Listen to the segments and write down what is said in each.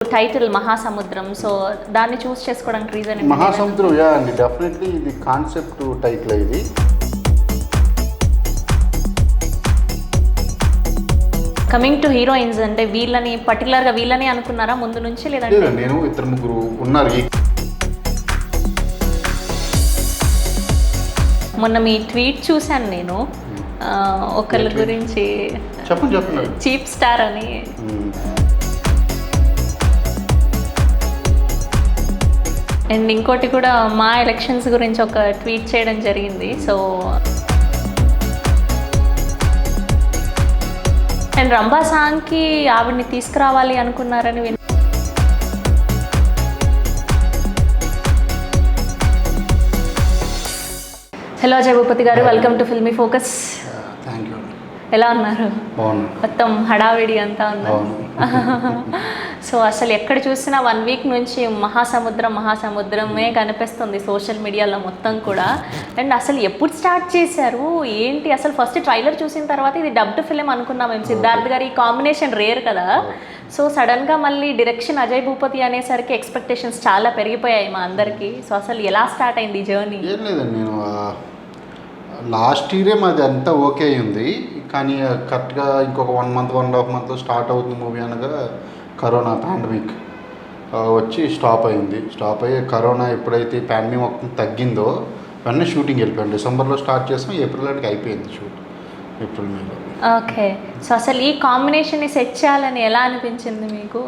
Title మహాసముద్రం, so దాన్ని చూస్ చేసుకోవడానికి రీజన్ ఏంటి? మహాసముద్రం యా అండి, డెఫినెట్లీ ఇది కాన్సెప్ట్ టైటిల్ ఇది. కమింగ్ టు హీరోయిన్స్, అంటే వీళ్ళని పర్టికులర్గా వీళ్ళని అనుకున్నారా ముందు నుంచి, లేదంటే? నేను ఇద్దరు ముగ్గురు ఉన్నారు. మొన్న మీ ట్వీట్ చూశాను నేను, ఒకళ్ళ గురించి చెప్పండి. చీప్ స్టార్ అని. అండ్ ఇంకోటి కూడా మా ఎలక్షన్స్ గురించి ఒక ట్వీట్ చేయడం జరిగింది. సో అండ్ రంభా సాంగ్కి ఆవిడ్ని తీసుకురావాలి అనుకున్నారని హలో అజయ్ భూపతి గారు, welcome to filmy focus. Thank you. ఎలా ఉన్నారు? మొత్తం హడావిడి అంతా ఉందా? సో అసలు ఎక్కడ చూసినా 1 వీక్ నుంచి మహాసముద్రమే కనిపిస్తుంది సోషల్ మీడియాలో మొత్తం కూడా. అండ్ అసలు ఎప్పుడు స్టార్ట్ చేశారు ఏంటి? అసలు ఫస్ట్ ట్రైలర్ చూసిన తర్వాత ఇది డబ్డ్ ఫిలిం అనుకున్నాం మేము. సిద్ధార్థ్ గారి కాంబినేషన్ రేర్ కదా. సో సడన్గా మళ్ళీ డైరెక్షన్ అజయ్ భూపతి అనేసరికి ఎక్స్పెక్టేషన్స్ చాలా పెరిగిపోయాయి మా అందరికీ. సో అసలు ఎలా స్టార్ట్ అయింది జర్నీ? ఏం లేదండి, నేను లాస్ట్ ఇయరే మాది అంతా ఓకే అయింది, కానీ కరెక్ట్గా ఇంకొక 1 మంత్ 1.5 మంత్లో స్టార్ట్ అవుతుంది మూవీ అనగా కరోనా పాండమిక్ వచ్చి స్టాప్ అయింది. స్టాప్ అయ్యి కరోనా ఎప్పుడైతే పాండమిక్ మొత్తం తగ్గిందో వెంటనే షూటింగ్ వెళ్ళిపోయాను. డిసెంబర్లో స్టార్ట్ చేసాం, ఏప్రిల్ నాటికి అయిపోయింది షూట్, ఏప్రిల్ మేలో. ఓకే. సో అసలు ఈ కాంబినేషన్ని సెట్ చేయాలని ఎలా అనిపించింది మీకు?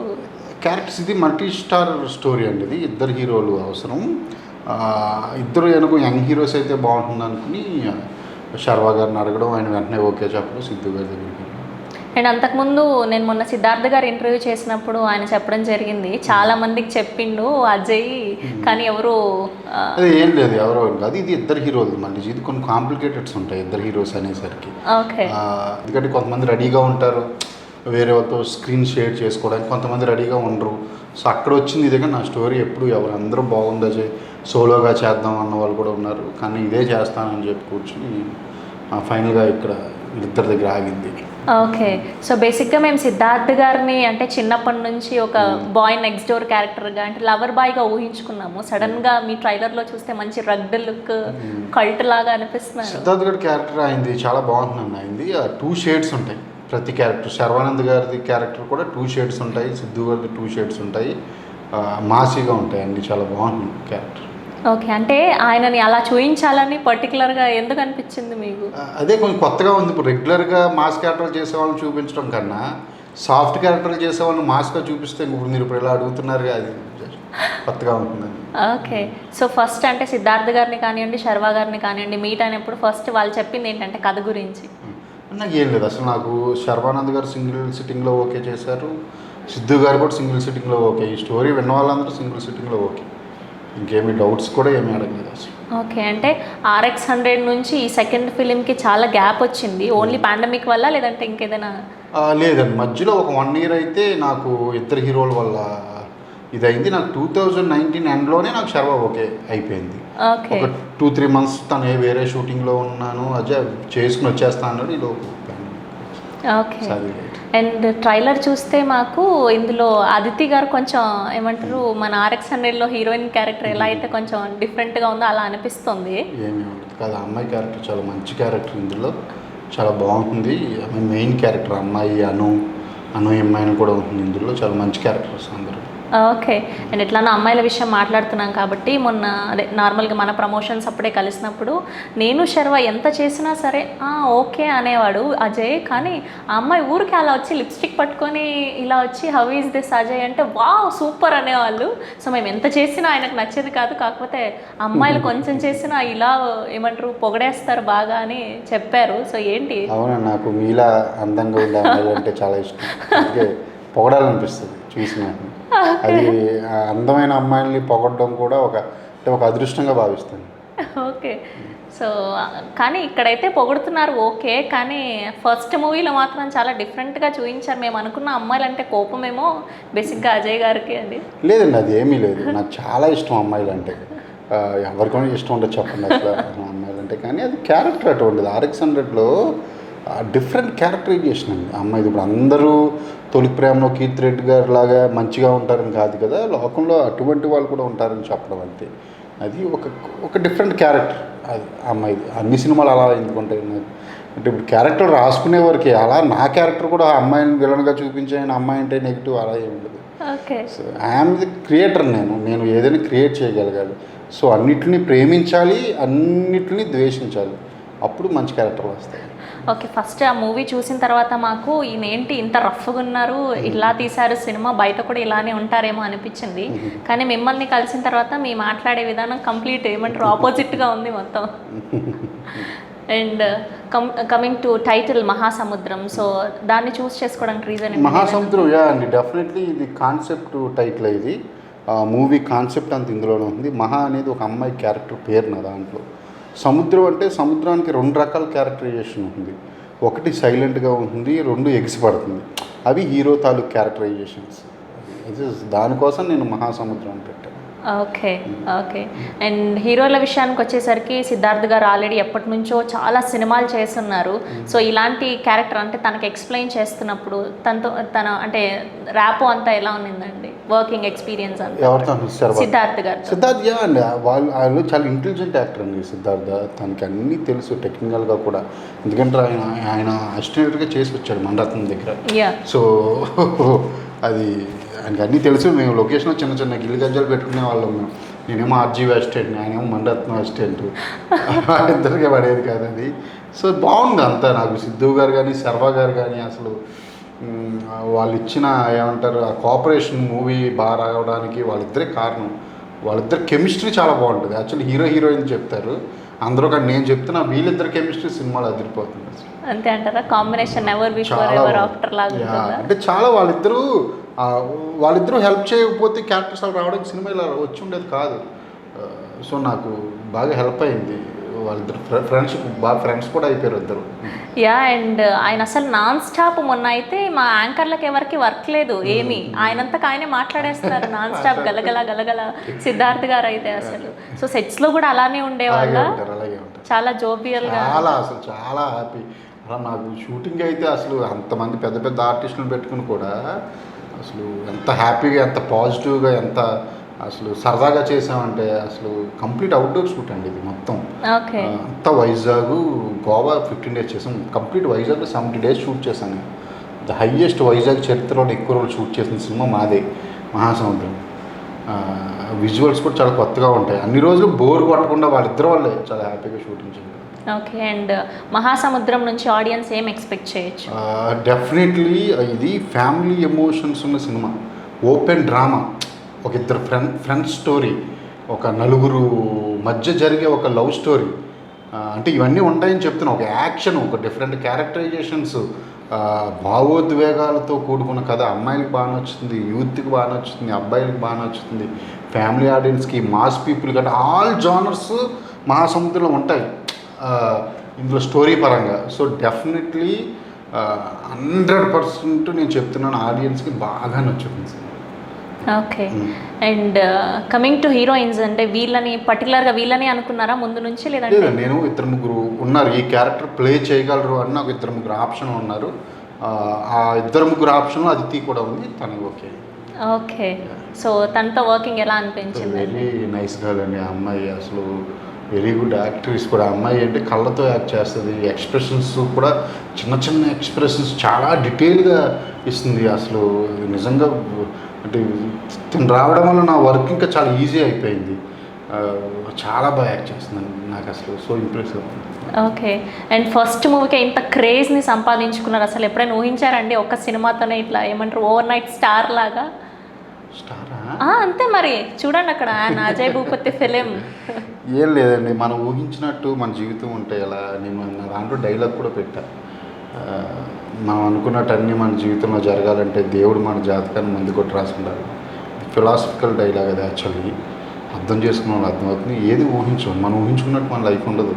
క్యారెక్టర్స్ ఇది మల్టీ స్టార్ స్టోరీ అండి, ఇది 2 హీరోలు అవసరం. ఇద్దరు వెనుక యంగ్ హీరోస్ అయితే బాగుంటుంది అనుకుని శర్వా గారిని అడగడం, ఆయన వెంటనే ఓకే చెప్పడం, సిద్ధు గారి దగ్గరికి. అండ్ అంతకుముందు నేను మొన్న సిద్ధార్థ్ గారు ఇంటర్వ్యూ చేసినప్పుడు ఆయన చెప్పడం జరిగింది, చాలా మందికి చెప్పిండు అజయ్, కానీ ఎవరు అది ఏం లేదు, ఎవరో కాదు, ఇది 2 హీరోలు. మళ్ళీ ఇది కొన్ని కాంప్లికేటెడ్స్ ఉంటాయి 2 హీరోస్ అనేసరికి. ఓకే. ఎందుకంటే కొంతమంది రెడీగా ఉంటారు వేరే వాళ్ళతో స్క్రీన్ షేర్ చేసుకోవడానికి, కొంతమంది రెడీగా ఉండరు. సో అక్కడ వచ్చింది ఇదే. నా స్టోరీ ఎప్పుడు అందరూ బాగుంది అజయ్, సోలోగా చేద్దాం అన్న వాళ్ళు కూడా ఉన్నారు, కానీ ఇదే చేస్తానని చెప్పి కూర్చుని ఫైనల్గా ఇక్కడ వీళ్ళిద్దరి దగ్గర ఆగింది. ఓకే. సో బేసిక్గా మేము సిద్ధార్థ్ గారిని అంటే చిన్నప్పటి నుంచి ఒక బాయ్ నెక్స్ట్ డోర్ క్యారెక్టర్గా, అంటే లవర్ బాయ్గా ఊహించుకున్నాము. సడన్గా మీ ట్రైలర్లో చూస్తే మంచి రగ్డ్ లుక్, కల్ట్ లాగా అనిపిస్తున్నారు. సిద్ధార్థ్ గారి క్యారెక్టర్ అయింది చాలా బాగుంటుందండి. అయింది 2 షేడ్స్ ఉంటాయి ప్రతి క్యారెక్టర్. శర్వానంద్ గారిది క్యారెక్టర్ కూడా 2 షేడ్స్ ఉంటాయి, సిద్ధు గారిది 2 షేడ్స్ ఉంటాయి, మాసీగా ఉంటాయి అండి, చాలా బాగుంటుంది క్యారెక్టర్. ఓకే. అంటే ఆయనని అలా చూపించాలని పర్టికులర్గా ఎందుకు అనిపించింది మీకు? అదే కొంచెం కొత్తగా ఉంది. ఇప్పుడు రెగ్యులర్గా మాస్ క్యారెక్టర్లు చేసేవాళ్ళని చూపించడం కన్నా సాఫ్ట్ క్యారెక్టర్లు చేసేవాళ్ళని మాస్గా చూపిస్తే ఇప్పుడు మీరు ఇప్పుడు ఇలా అడుగుతున్నారు, అది కొత్తగా ఉంటుందండి. ఓకే. సో ఫస్ట్ అంటే సిద్ధార్థ్ గారిని కానివ్వండి, శర్వా గారిని కానివ్వండి, మీట్ అయినప్పుడు ఫస్ట్ వాళ్ళు చెప్పింది ఏంటంటే కథ గురించి? నాకు ఏం లేదు అసలు. నాకు శర్వానంద్ గారు సింగిల్ సిట్టింగ్లో ఓకే చేశారు, సిద్ధు గారు కూడా సింగిల్ సిట్టింగ్లో ఓకే. ఈ స్టోరీ విన్న వాళ్ళందరూ సింగిల్ సిట్టింగ్లో ఓకే, ఇంకేమీ డౌట్స్ కూడా ఏమీ అడగలేదు అసలు. ఓకే. అంటే RX100 నుంచి ఈ సెకండ్ ఫిలింకి చాలా గ్యాప్ వచ్చింది, ఓన్లీ పాండమిక్ వల్ల లేదంటే ఇంకేదైనా? లేదండి, మధ్యలో ఒక 1 ఇయర్ అయితే నాకు 2 హీరోల వల్ల ఇదైంది. నాకు 2019 ఎండ్లోనే నాకు శర్వా ఓకే అయిపోయింది. ఓకే. ఒక 2-3 మంత్స్ తను వేరే షూటింగ్లో ఉన్నాను, అజయ్ చేసుకుని వచ్చేస్తా అన్నాడు, ఈలో. ఓకే. అండ్ ట్రైలర్ చూస్తే మాకు ఇందులో అదితి గారు కొంచెం ఏమంటారు, మన RX100లో హీరోయిన్ క్యారెక్టర్ ఎలా అయితే కొంచెం డిఫరెంట్గా ఉందో అలా అనిపిస్తుంది. ఏమీ ఉంటుంది కాదు, అమ్మాయి క్యారెక్టర్ చాలా మంచి క్యారెక్టర్, ఇందులో చాలా బాగుంటుంది. మెయిన్ క్యారెక్టర్ అమ్మాయి అను అమ్మాయిని కూడా ఉంటుంది ఇందులో, చాలా మంచి క్యారెక్టర్స్ అందరూ. ఓకే. అండ్ ఎట్లానో అమ్మాయిల విషయం మాట్లాడుతున్నాం కాబట్టి, మొన్న అదే నార్మల్గా మన ప్రమోషన్స్ అప్పుడే కలిసినప్పుడు నేను శర్వా ఎంత చేసినా సరే ఓకే అనేవాడు అజయ్, కానీ ఆ అమ్మాయి ఊరికి అలా వచ్చి లిప్స్టిక్ పట్టుకొని ఇలా వచ్చి హౌ ఈజ్ దిస్ అజయ్ అంటే వావ్ సూపర్ అనేవాళ్ళు. సో మేము ఎంత చేసినా ఆయనకు నచ్చేది కాదు, కాకపోతే అమ్మాయిలు కొంచెం చేసినా ఇలా ఏమంటారు పొగడేస్తారు బాగా అని చెప్పారు. సో ఏంటి? అవునా, నాకు మీలా అందంగా ఉండే అమ్మాయిలు అంటే చాలా ఇష్టం, పొగడాలనిపిస్తుంది చూసిన. అది అందమైన అమ్మాయిల్ని పొగడడం కూడా ఒక అదృష్టంగా భావిస్తాను. ఓకే. సో కానీ ఇక్కడైతే పొగుడుతున్నారు ఓకే, కానీ ఫస్ట్ మూవీలో మాత్రం చాలా డిఫరెంట్గా చూపించారు. మేము అనుకున్న అమ్మాయిలు అంటే కోపమేమో బేసిక్గా అజయ్ గారికి అండి. లేదండి, అది ఏమీ లేదు, నాకు చాలా ఇష్టం అమ్మాయిలు అంటే. ఎవరికైనా ఇష్టం ఉండదు చెప్పండి అసలు అమ్మాయిలు అంటే, కానీ అది క్యారెక్టర్ అటువంటిది. RX100లో డిఫరెంట్ క్యారెక్టరైజేషన్ అండి అమ్మాయిది. ఇప్పుడు అందరూ తొలి ప్రేమలో కీర్తి రెడ్డి గారు లాగా మంచిగా ఉంటారని కాదు కదా, లోకంలో అటువంటి వాళ్ళు కూడా ఉంటారని చెప్పడం అంతే. అది ఒక డిఫరెంట్ క్యారెక్టర్ అది అమ్మాయిది. అన్ని సినిమాలు అలా ఎందుకుంటాయి అంటే ఇప్పుడు క్యారెక్టర్ రాసుకునే వరకే, అలా నా క్యారెక్టర్ కూడా అమ్మాయిని విలన్గా చూపించాను, అమ్మాయి అంటే నెగిటివ్ అలా ఏమి ఉండదు. Okay. So I'm the creator, నేను ఏదైనా క్రియేట్ చేయగలగాలి. సో అన్నిటిని ప్రేమించాలి, అన్నిటిని ద్వేషించాలి, అప్పుడు మంచి క్యారెక్టర్లు వస్తాయి. ఓకే, ఫస్ట్ ఆ మూవీ చూసిన తర్వాత మాకు ఈయన ఏంటి ఇంత రఫ్గా ఉన్నారు, ఇలా తీశారు సినిమా, బయట కూడా ఇలానే ఉంటారేమో అనిపించింది. కానీ మిమ్మల్ని కలిసిన తర్వాత మీ మాట్లాడే విధానం కంప్లీట్ ఏమంటారు ఆపోజిట్గా ఉంది మొత్తం. అండ్ కమింగ్ టు టైటిల్ మహాసముద్రం, సో దాన్ని చూస్ చేసుకోవడానికి రీజన్ మహాసముద్రం అండి, డెఫినెట్లీ ఇది కాన్సెప్ట్ టైటిల్. ఇది మూవీ కాన్సెప్ట్ అంత ఇందులోనే ఉంది. మహా అనేది ఒక అమ్మాయి క్యారెక్టర్ పేరు నా దాంట్లో. సముద్రం అంటే సముద్రానికి 2 రకాల క్యారెక్టరైజేషన్ ఉంది. ఒకటి సైలెంట్గా ఉంటుంది, 2 ఎగిసిపడుతుంది. అవి హీరో తాలూకు క్యారెక్టరైజేషన్స్. దానికోసం నేను మహాసముద్రం అని పెట్టాను. ఓకే. అండ్ హీరోల విషయానికి వచ్చేసరికి సిద్ధార్థ్ గారు ఆల్రెడీ ఎప్పటి నుంచో చాలా సినిమాలు చేస్తున్నారు. సో ఇలాంటి క్యారెక్టర్ అంటే తనకు ఎక్స్ప్లెయిన్ చేస్తున్నప్పుడు తన అంటే ర్యాపో అంతా ఎలా ఉన్నిందండి, వర్కింగ్ ఎక్స్పీరియన్స్ అంతా? ఎవరితో? సిద్ధార్థ్ గారు. సిద్ధార్థ్ అండి, వాళ్ళు చాలా ఇంటెలిజెంట్ యాక్టర్ అండి సిద్ధార్థ్. తనకి అన్నీ తెలుసు టెక్నికల్గా కూడా, ఎందుకంటే ఆయన అసిస్టెంట్గా చేసి వచ్చాడు మణరత్నం దగ్గర. సో అది ఆయనకి అన్నీ తెలుసు. మేము లొకేషన్లో చిన్న గిల్లి గజ్జలు పెట్టుకునే వాళ్ళం. నేనేమో ఆర్జీవి అసిస్టెంట్, ఆయనేమో మణరత్నం అసిస్టెంట్. ఇద్దరికే పడేది కాదు అది. సో బాగుంది అంతా. నాకు సిద్ధు గారు కానీ శర్వా గారు కానీ అసలు వాళ్ళు ఇచ్చిన ఏమంటారు ఆ కోఆపరేషన్ మూవీ బాగా రావడానికి వాళ్ళిద్దరే కారణం. వాళ్ళిద్దరు కెమిస్ట్రీ చాలా బాగుంటుంది. యాక్చువల్లీ హీరోయిన్ చెప్తారు అందరూ, కానీ నేను చెప్తున్నా వీళ్ళిద్దరు కెమిస్ట్రీ సినిమాలు అదిరిపోతుంది అసలు. అంతే అంటారా? Combination ever before ever after లాగా అంటే చాలా వాళ్ళిద్దరూ హెల్ప్ చేయకపోతే క్యారెక్టర్స్ అలా రావడానికి సినిమా ఇలా వచ్చి ఉండేది కాదు. సో నాకు బాగా హెల్ప్ అయింది. వాళ్ళిద్దరు ఫ్రెండ్స్ కూడా అయిపోయారు ఇద్దరు. అండ్ ఆయన అసలు నాన్ స్టాప్ మొన్న అయితే మా యాంకర్లకు ఎవరికి వర్క్ లేదు ఏమి, ఆయనంతకు ఆయనే మాట్లాడేస్తున్నారు నాన్ స్టాప్ గలగల సిద్ధార్థ్ గారు అయితే అసలు. సో సెట్స్లో కూడా అలానే ఉండేవాళ్ళ, చాలా జోబియల్గా, చాలా హ్యాపీ. అలా నాకు షూటింగ్ అయితే అసలు అంతమంది పెద్ద ఆర్టిస్టులను పెట్టుకుని కూడా అసలు ఎంత హ్యాపీగా, ఎంత పాజిటివ్గా, ఎంత అసలు సరదాగా చేసామంటే అసలు కంప్లీట్ అవుట్డోర్ షూట్ అండి ఇది మొత్తం. అంతా వైజాగ్, గోవా 15 days చేసాం. కంప్లీట్ వైజాగ్లో 70 days షూట్ చేశాను. ద హైయెస్ట్ వైజాగ్ చరిత్రలో ఎక్కువ రోజులు షూట్ చేసిన సినిమా మాదే మహాసముద్రం. విజువల్స్ కూడా చాలా కొత్తగా ఉంటాయి. అన్ని రోజులు బోర్ కొట్టకుండా వాళ్ళిద్దరు వాళ్ళే చాలా హ్యాపీగా షూటింగ్ చేయాలి. ఓకే. అండ్ మహాసముద్రం నుంచి ఆడియన్స్ ఏం ఎక్స్పెక్ట్ చేయొచ్చు? డెఫినెట్లీ ఇది ఫ్యామిలీ ఎమోషన్స్ ఉన్న సినిమా, ఓపెన్ డ్రామా, ఒక ఇద్దరు ఫ్రెండ్స్ స్టోరీ, ఒక నలుగురు మధ్య జరిగే ఒక లవ్ స్టోరీ. అంటే ఇవన్నీ ఉంటాయని చెప్తున్నా. ఒక యాక్షన్, ఒక డిఫరెంట్ క్యారెక్టరైజేషన్స్, భావోద్వేగాలతో కూడుకున్న కథ. అమ్మాయిలకు బాగా నచ్చుతుంది, యూత్కి బాగా నచ్చుతుంది, అబ్బాయిలకు బాగా నచ్చుతుంది, ఫ్యామిలీ ఆడియన్స్కి, మాస్ పీపుల్ కంటే ఆల్ జానర్స్ మహాసముద్రంలో ఉంటాయి ఇందులో స్టోరీ పరంగా. సో డెఫినెట్లీ 100% నేను చెప్తున్నాను ఆడియన్స్కి బాగా నచ్చుతుంది. Okay. And coming to heroines, అంటే పర్టికులర్గా వీళ్ళని అనుకున్నారా ముందు నుంచి, లేదంటే? నేను 2-3 ఉన్నారు ఈ క్యారెక్టర్ ప్లే చేయగలరు అని నాకు 2-3 ఆప్షన్ ఉన్నారు. ఆ 2-3 ఆప్షన్లో అదితి కూడా ఉంది, తను ఓకే. సో తనతో వర్కింగ్ ఎలా అనిపించింది? వెరీ నైస్ గర్ల్ అండి ఆ అమ్మాయి. అసలు వెరీ గుడ్ యాక్ట్రెస్ కూడా. అమ్మాయి అంటే కళ్ళతో యాక్ట్ చేస్తుంది. ఎక్స్ప్రెషన్స్ కూడా చిన్న ఎక్స్ప్రెషన్స్ చాలా డీటెయిల్గా ఇస్తుంది. అసలు నిజంగా అంటే తను రావడం వల్ల నా వర్క్ ఇంకా చాలా ఈజీ అయిపోయింది. చాలా బాగా యాక్ట్ చేస్తుందండి. నాకు అసలు సో ఇంప్రెస్ అవుతుంది. ఓకే. అండ్ ఫస్ట్ మూవీకి ఇంత క్రేజ్ని సంపాదించుకున్నారు, అసలు ఎప్పుడైనా ఊహించారండి ఒక సినిమాతోనే ఇట్లా ఏమంటారు ఓవర్ నైట్ స్టార్ లాగా? అంతే మరి, చూడండి అక్కడ అజయ్ భూపతి ఫిలిం. ఏం లేదండి, మనం ఊహించినట్టు మన జీవితం ఉంటే ఎలా. నేను దాంట్లో డైలాగ్ కూడా పెట్టా, మనం అనుకున్నట్టు అన్నీ మన జీవితంలో జరగాలంటే దేవుడు మన జాతకాన్ని ముందు కొట్టి రాసుకుంటారు. ఫిలాసఫికల్ డైలాగ్ అది. యాక్చువల్లీ అర్థం చేసుకున్న వాళ్ళు అర్థమవుతుంది. ఏది ఊహించం, మనం ఊహించుకున్నట్టు మన లైఫ్ ఉండదు.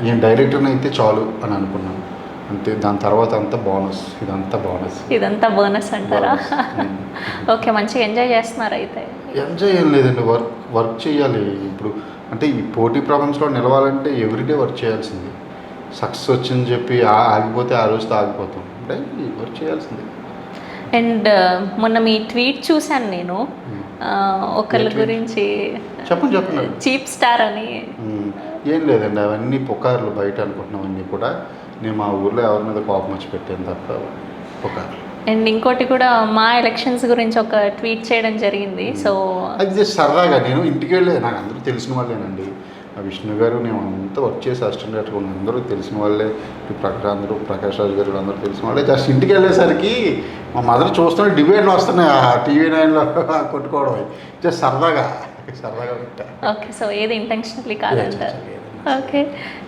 నేను డైరెక్టర్ని అయితే చాలు అని అనుకున్నాను అంతే. దాని తర్వాత అంతా బోనస్, ఇదంతా బోనస్ అంటారా? ఓకే, మంచిగా ఎంజాయ్ చేస్తున్నారు అయితే? ఎంజాయ్ ఏం లేదండి, వర్క్ చేయాలి. ఇప్పుడు అంటే ఈ పోటీ ప్రపంచంలో నిలవాలంటే ఎవ్రీడే వర్క్ చేయాల్సింది. సక్సెస్ వచ్చిందని చెప్పి ఆగిపోతే ఆ రోజుతో ఆగిపోతాం అంటే వర్క్ చేయాల్సిందే. అండ్ మొన్న మీ ట్వీట్ చూశాను నేను, ఒకళ్ళ గురించి చెప్పండి. చీప్ స్టార్ అని. ఏం లేదండి, అవన్నీ పుకార్లు బయట అనుకుంటున్నామన్నీ కూడా. నేను మా ఊర్లో ఎవరి మీద కోపం వచ్చి పెట్టాను తప్ప పుకార్లు. అండ్ ఇంకోటి కూడా మా ఎలక్షన్స్ గురించి ఒక ట్వీట్ చేయడం జరిగింది. సో అది జస్ట్ సరదాగా నేను ఇంటికి వెళ్ళే, నాకు అందరూ తెలిసిన వాళ్ళేనండి. విష్ణు గారు నేను అంతా వర్క్ చేసి అసిస్టెంట్ డైరెక్టర్ ఉన్న అందరూ తెలిసిన వాళ్ళే. అందరూ ప్రకాష్ రాజు గారు అందరూ తెలిసిన వాళ్ళే. జస్ట్ ఇంటికి వెళ్ళేసరికి మా మదర్ చూస్తున్న డిబేట్లు వస్తున్నాయి టీవీ 9లో కొట్టుకోవడం. జస్ట్ సరదాగా పెట్టా. ఓకే, సో ఏది ఇంటెన్షనల్లీ కాదంటారు. ఓకే.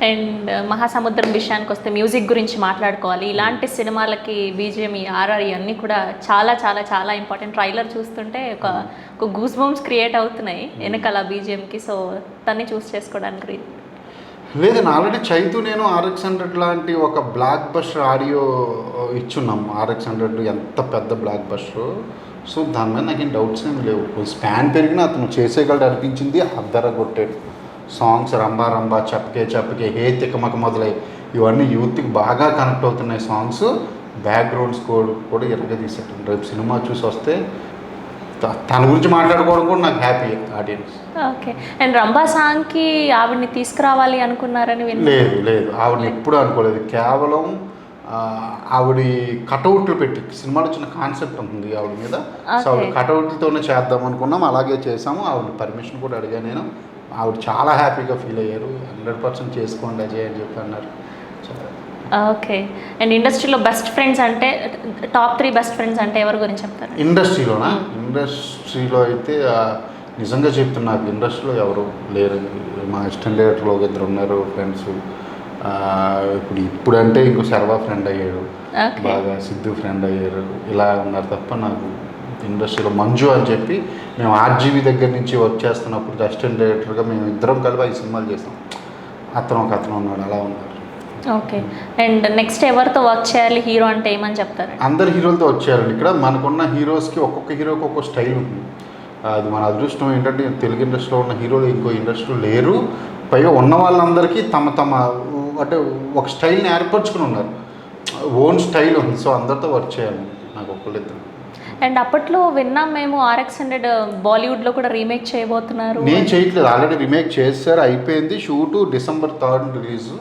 అండ్ మహాసముద్రం విషయానికి వస్తే మ్యూజిక్ గురించి మాట్లాడుకోవాలి. ఇలాంటి సినిమాలకి బీజిఎం, ఆర్ఆర్ ఇవన్నీ కూడా చాలా చాలా చాలా ఇంపార్టెంట్. ట్రైలర్ చూస్తుంటే ఒక గూస్ బంప్స్ క్రియేట్ అవుతున్నాయి వెనకాల బీజిఎంకి. సో తన్ని చూస్ చేసుకోవడానికి లేదండి, ఆల్రెడీ చైతు నేను RX100 లాంటి ఒక బ్లాక్ బస్టర్ ఆడియో ఇచ్చున్నాం. RX100 ఎంత పెద్ద బ్లాక్ బస్టర్. సో దాని మీద నాకేం డౌట్స్ ఏమి లేవు. స్పాన్ పెరిగినా అతను చేసేయగలడు అనిపించింది. అద్దర కొట్టాడు. సాంగ్స్ రంబా రంబా, చప్పకే, హే తిక్కమక మొదలై ఇవన్నీ యూత్కి బాగా కనెక్ట్ అవుతున్నాయి సాంగ్స్. బ్యాక్గ్రౌండ్ స్కోర్ కూడా తీసేటం. రేపు సినిమా చూసి వస్తే తన గురించి మాట్లాడుకోవడం కూడా నాకు happy audience. Okay. And Rambha సాంగ్కి ఆవిడని తీసుకురావాలి అనుకున్నారని లేదు ఆవిడని ఎప్పుడు అనుకోలేదు. కేవలం ఆవిడ కటౌట్లు పెట్టి సినిమాలో చిన్న కాన్సెప్ట్ ఉంటుంది ఆవిడ మీద. సో ఆవిడ కటౌట్లతోనే చేద్దాం అనుకున్నాం, అలాగే చేసాము. ఆవిడ పర్మిషన్ కూడా అడిగాను నేను. ఆవిడ చాలా హ్యాపీగా ఫీల్ అయ్యారు. 100% చేసుకోండి అజయ్ అని చెప్పి అన్నారు. ఓకే. అండ్ ఇండస్ట్రీలో బెస్ట్ ఫ్రెండ్స్ అంటే టాప్ 3 బెస్ట్ ఫ్రెండ్స్ అంటే ఎవరి గురించి చెప్తారు? ఇండస్ట్రీలో అయితే నిజంగా చెప్తున్నా, నాకు ఇండస్ట్రీలో ఎవరు లేరు. మా అసిస్టెంట్ డైరెక్టర్లో 2 ఉన్నారు ఫ్రెండ్స్. ఇప్పుడంటే ఇంకో శర్వా ఫ్రెండ్ అయ్యాడు, బాగా సిద్ధు ఫ్రెండ్ అయ్యారు, ఇలా ఉన్నారు తప్ప నాకు ఇండస్ట్రీలో మంజు అని చెప్పి మేము RGV దగ్గర నుంచి వర్క్ చేస్తున్నప్పుడు అసిస్టెంట్ డైరెక్టర్గా మేము ఇద్దరం కలిపి 5 సినిమాలు చేసాం. అతను ఉన్నాడు, అలా ఉన్నారు. ఓకే. అండ్ నెక్స్ట్ ఎవరితో వర్క్ చేయాలి హీరో అంటే ఏమని చెప్తారు? అందరు హీరోలతో వర్క్ చేయాలండి. ఇక్కడ మనకున్న హీరోస్కి ఒక్కొక్క హీరోకి ఒక్కొక్క స్టైల్ ఉంటుంది. అది మన అదృష్టం ఏంటంటే తెలుగు ఇండస్ట్రీలో ఉన్న హీరోలు ఇంకో ఇండస్ట్రీలో లేరు. పైగా ఉన్న వాళ్ళందరికీ తమ అంటే ఒక స్టైల్ని ఏర్పరచుకుని ఉన్నారు, ఓన్ స్టైల్ ఉంది. సో అందరితో వర్క్ చేయాలి నాకు ఒక్కళ్ళిద్దరు. అండ్ అప్పట్లో విన్నాం మేము RX100 బాలీవుడ్లో కూడా రీమేక్ చేయబోతున్నారు. నేను చేయట్లేదు, ఆల్రెడీ రీమేక్ చేశారు, అయిపోయింది. Shoot December 3rd release.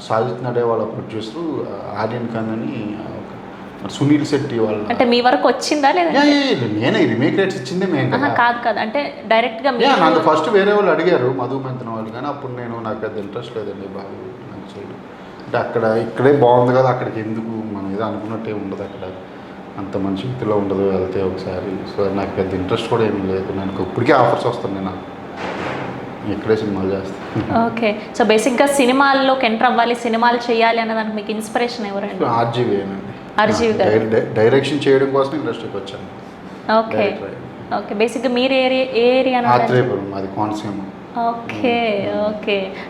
Sajid నడే వాళ్ళ ప్రొడ్యూసరు, ఆర్యన్ ఖాన్ అని సునీల్ శెట్టి వాళ్ళ. అంటే మీ వరకు వచ్చిందా లేదా? నేనే రీమేక్ రైట్స్ ఇచ్చిందే మేము కదా. కాదు అంటే డైరెక్ట్గా నాకు ఫస్ట్ వేరే వాళ్ళు అడిగారు, మధు మెంతన వాళ్ళు. కానీ అప్పుడు నాకు పెద్ద ఇంట్రెస్ట్ లేదండి బాబు నాకు చేయడం. అంటే ఇక్కడే బాగుంది కదా, అక్కడికి ఎందుకు మనం ఏదో అనుకున్నట్టే ఉండదు, అక్కడ అంత మంచి వ్యక్తిలో ఉండదు వెళ్తే ఒకసారి. సో నాకు పెద్ద ఇంట్రెస్ట్ కూడా ఏమీ లేదు. నాకు ఇప్పటికే ఆఫర్స్ వస్తున్నాయి, నాకు ఇక్కడే సినిమాలు చేస్తాను. ఓకే. సో బేసిక్గా సినిమాల్లోకి ఎంటర్ అవ్వాలి, సినిమాలు చేయాలి అన్నదానికి మీకు ఇన్స్పిరేషన్ ఎవరండి? RGV అండి. RGV గారు డైరెక్షన్ చేయడం కోసం ఇండస్ట్రీకి వచ్చాను. ఓకే. బేసిక్గా మీరు ఏ ఏరియా? ఆత్రేయపురం, అది కోనసీమ. ఓకే.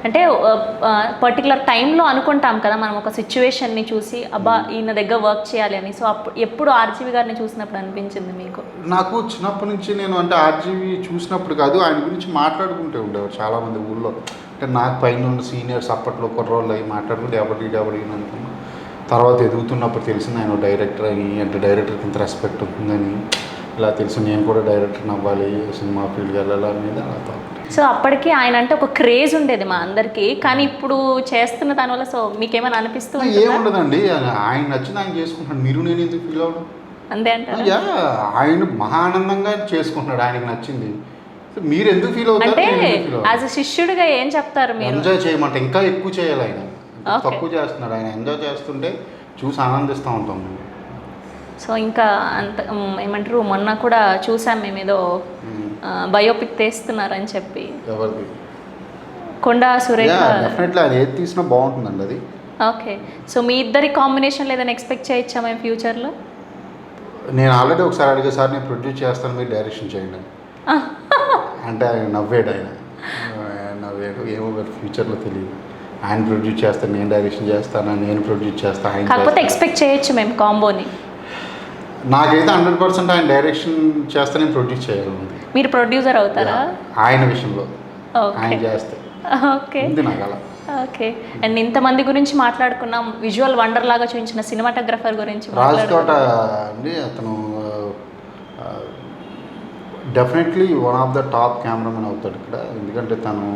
అంటే పర్టికులర్ టైంలో అనుకుంటాం కదా మనం ఒక సిచ్యువేషన్ని చూసి అబ్బా ఈయన దగ్గర వర్క్ చేయాలి అని. సో ఎప్పుడు RGV గారిని చూసినప్పుడు అనిపించింది మీకు? నాకు చిన్నప్పటి నుంచి నేను అంటే RGV చూసినప్పుడు కాదు, ఆయన గురించి మాట్లాడుకుంటూ ఉండేవారు చాలామంది ఊళ్ళో. అంటే నాకు పైన ఉన్న సీనియర్స్ అప్పట్లో కుర్రోళ్ళు అవి మాట్లాడుకుంటే ఎవరి అనుకున్నా. తర్వాత ఎదుగుతున్నప్పుడు తెలిసింది ఆయన డైరెక్టర్ అని, అంటే డైరెక్టర్కి ఇంత రెస్పెక్ట్ ఉంటుందని. ఇలా తెలుసు నేను కూడా డైరెక్టర్ అవ్వాలి, సినిమా ఫీల్డ్కి వెళ్ళాలి అనేది అలా థాట్. సో అప్పటికి ఆయన అంటే ఒక క్రేజ్ ఉండేది మా అందరికీ, కానీ ఇప్పుడు చేస్తున్న దానివల్ల సో మీకేమైనా అనిపిస్తుంది? ఏముండదండి, ఆయన నచ్చింది ఆయన చేసుకుంటాడు. నేను ఎందుకు ఫీల్ అవ్వడం అంతే అంటే ఆయన మహా ఆనందంగా చేసుకుంటున్నాడు, ఆయనకు నచ్చింది. మీరు ఎందుకు ఫీల్ అవుతారు? అంటే యాజ్ అ శిష్యుడిగా ఏం చెప్తారు మీరు? ఎంజాయ్ చేయమంటే ఇంకా ఎక్కువ చేయాలి. ఆయన తక్కువ చేస్తున్నాడు, ఆయన ఎంజాయ్ చేస్తుంటే చూసి ఆనందిస్తూ ఉంటాం. సో ఇంకా అంత ఏమంటారు, మొన్న కూడా చూసాం మేము ఏదో బయోపిక్ తీస్తున్నారని చెప్పి. ఎవరిది? కొండా సురేఖ. డెఫినెట్లీ అది ఏది తీసినా బాగుంటుందండి అది. ఓకే. సో మీ ఇద్దరి కాంబినేషన్ లేదని ఎక్స్పెక్ట్ చేయొచ్చా మేము ఫ్యూచర్లో? నేను ఆల్రెడీ ఒకసారి అడిగే, సార్ నేను ప్రొడ్యూస్ చేస్తాను మీరు డైరెక్షన్ చేయండి అంటే ఆయన నవ్వాడు. ఏమో ఫ్యూచర్లో తెలియదు. ఆయన ప్రొడ్యూస్ చేస్తాను, నేను డైరెక్షన్ చేస్తాను, నేను ప్రొడ్యూస్ చేస్తాను, ఆయన. కాకపోతే ఎక్స్పెక్ట్ చేయొచ్చు మేము కాంబోని. నాకైతే 100% ఆయన డైరెక్షన్ చేస్తే నేను ప్రొడ్యూస్ చేయాలి. మీరు ప్రొడ్యూసర్ అవుతారా ఆయన విషయంలో? ఆయన చేస్తే ఓకే. ఉంది నాకు అలా. ఓకే. అండ్ ఇంతమంది గురించి మాట్లాడుకున్నాం, విజువల్ వండర్ లాగా చూపించిన సినిమాటోగ్రఫర్ గురించి రాజ్ తోట అండి, అతను definitely one of the top cameraman అవుతాడు ఇక్కడ. ఎందుకంటే తను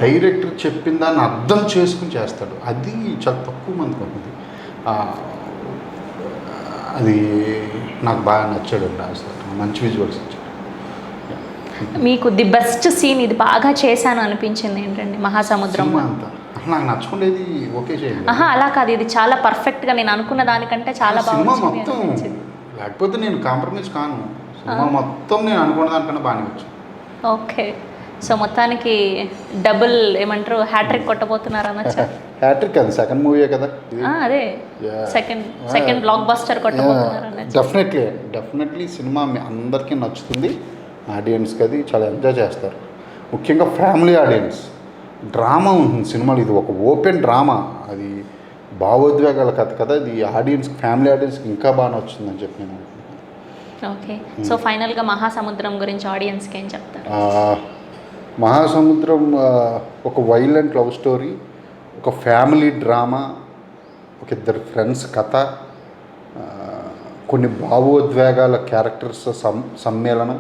డైరెక్టర్ చెప్పిన దాన్ని అర్థం చేసుకుని చేస్తాడు. అది చాలా తక్కువ మందికి ఉంటుంది. అది నాకు బాగా నచ్చాడు రాజ్ తోట, మంచి విజువల్స్ ఇచ్చాడు. మీకు ది బెస్ట్ సీన్ ఇది బాగా చేశాను అనిపించింది ఏంటండి? మహాసముద్రం. సినిమా అంతా నాకు నచ్చుకునేది ఓకే చేయండి. అలా కాదు, ఇది చాలా పర్ఫెక్ట్గా నేను అనుకున్న దానికంటే చాలా సినిమా బాగా మొత్తం, లేకపోతే నేను కాంప్రమైజ్ కాను. సినిమా మొత్తం నేను అనుకున్న దానికన్నా బాగానే వచ్చింది. ఓకే. సో మొత్తానికి డబుల్ ఏమంటారు, హ్యాట్రిక్ కొట్టబోతున్నారు అనొచ్చా? హ్యాట్రిక్ అది సెకండ్ మూవీయే కదా ఇది. అదే సెకండ్ బ్లాక్ బస్టర్ కొట్టబోతున్నారు అనొచ్చా? డెఫినెట్లీ సినిమా మీ అందరికీ నచ్చుతుంది. ఆడియన్స్కి అది చాలా ఎంజాయ్ చేస్తారు, ముఖ్యంగా ఫ్యామిలీ ఆడియన్స్. డ్రామా ఉంటుంది సినిమాలో, ఇది ఒక ఓపెన్ డ్రామా, అది భావోద్వేగాల కథ కదా. ఇది ఆడియన్స్కి, ఫ్యామిలీ ఆడియన్స్కి ఇంకా బాగా నచ్చుతుందని చెప్పి నేను అనుకుంటున్నాను. ఓకే. సో ఫైనల్గా మహాసముద్రం గురించి ఆడియన్స్కి ఏం చెప్తారు? మహాసముద్రం ఒక వైలెంట్ లవ్ స్టోరీ, ఒక ఫ్యామిలీ డ్రామా, ఒక ఇద్దరు ఫ్రెండ్స్ కథ, కొన్ని భావోద్వేగాల క్యారెక్టర్స్ సమ్మేళనం,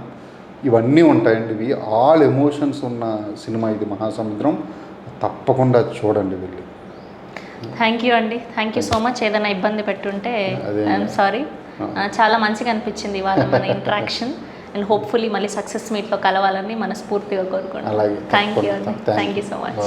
ఇవన్నీ ఉంటాయండి. ఇవి ఆల్ ఎమోషన్స్ ఉన్న సినిమా ఇది మహాసముద్రం. తప్పకుండా చూడండి వెళ్ళి. థ్యాంక్ యూ అండి, థ్యాంక్ యూ సో మచ్. ఏదైనా ఇబ్బంది పెట్టుంటే ఐఎమ్ సారీ. చాలా మంచిగా అనిపించింది ఇవాళ మన ఇంటరాక్షన్. అండ్ హోప్ఫుల్లీ మళ్ళీ సక్సెస్ మీట్లో కలవాలని మనస్ఫూర్తిగా కోరుకోండి. అలాగే, థ్యాంక్ యూ అండి, థ్యాంక్ యూ సో మచ్.